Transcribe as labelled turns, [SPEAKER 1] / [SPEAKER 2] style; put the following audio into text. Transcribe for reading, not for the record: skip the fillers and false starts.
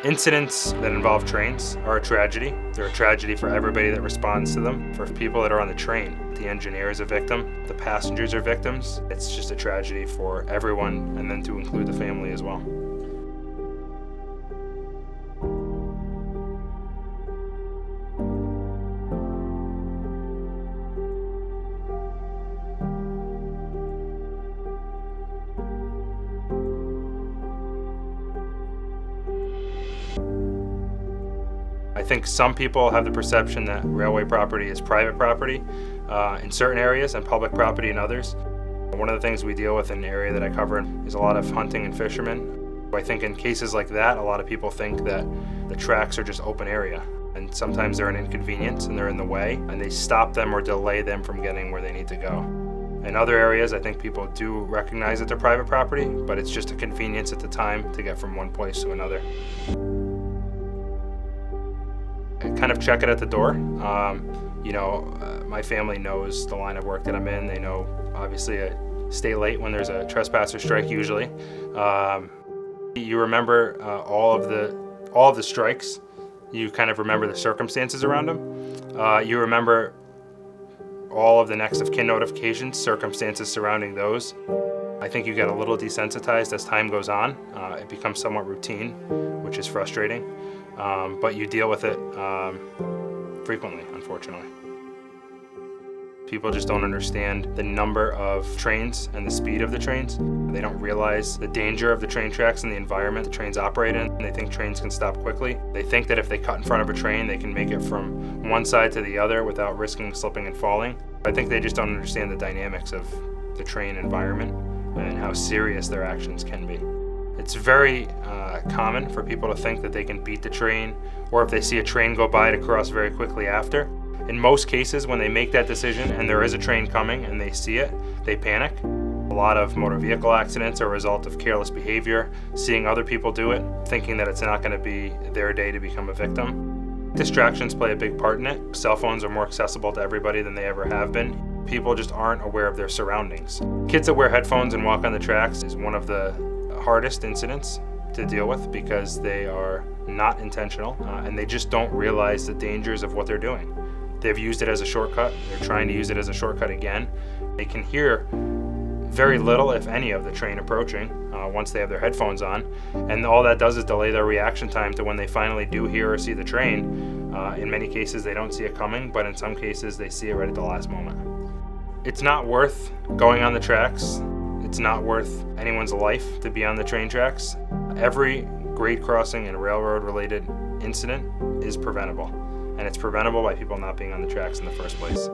[SPEAKER 1] Incidents that involve trains are a tragedy. They're a tragedy for everybody that responds to them. For people that are on the train, the engineer is a victim, the passengers are victims. It's just a tragedy for everyone, and then to include the family as well. I think some people have the perception that railway property is private property in certain areas and public property in others. One of the things we deal with in the area that I cover is a lot of hunting and fishermen. I think in cases like that, a lot of people think that the tracks are just open area, and sometimes they're an inconvenience and they're in the way, and they stop them or delay them from getting where they need to go. In other areas, I think people do recognize that they're private property, but it's just a convenience at the time to get from one place to another. Kind of check it at the door. My family knows the line of work that I'm in. They know, obviously, I stay late when there's a trespasser strike usually. You remember all of the strikes. You kind of remember the circumstances around them. You remember all of the next of kin notifications, circumstances surrounding those. I think you get a little desensitized as time goes on. It becomes somewhat routine, which is frustrating. But you deal with it frequently, unfortunately. People just don't understand the number of trains and the speed of the trains. They don't realize the danger of the train tracks and the environment the trains operate in. They think trains can stop quickly. They think that if they cut in front of a train, they can make it from one side to the other without risking slipping and falling. I think they just don't understand the dynamics of the train environment and how serious their actions can be. It's very common for people to think that they can beat the train, or if they see a train go by, to cross very quickly after. In most cases, when they make that decision and there is a train coming and they see it, they panic. A lot of motor vehicle accidents are a result of careless behavior, seeing other people do it, thinking that it's not going to be their day to become a victim. Distractions play a big part in it. Cell phones are more accessible to everybody than they ever have been. People just aren't aware of their surroundings. Kids that wear headphones and walk on the tracks is one of the hardest incidents to deal with because they are not intentional and they just don't realize the dangers of what they're doing. They've used it as a shortcut. They're trying to use it as a shortcut again. They can hear very little, if any, of the train approaching once they have their headphones on, and all that does is delay their reaction time to when they finally do hear or see the train. In many cases, they don't see it coming, but in some cases, they see it right at the last moment. It's not worth going on the tracks. It's not worth anyone's life to be on the train tracks. Every grade crossing and railroad-related incident is preventable, and it's preventable by people not being on the tracks in the first place.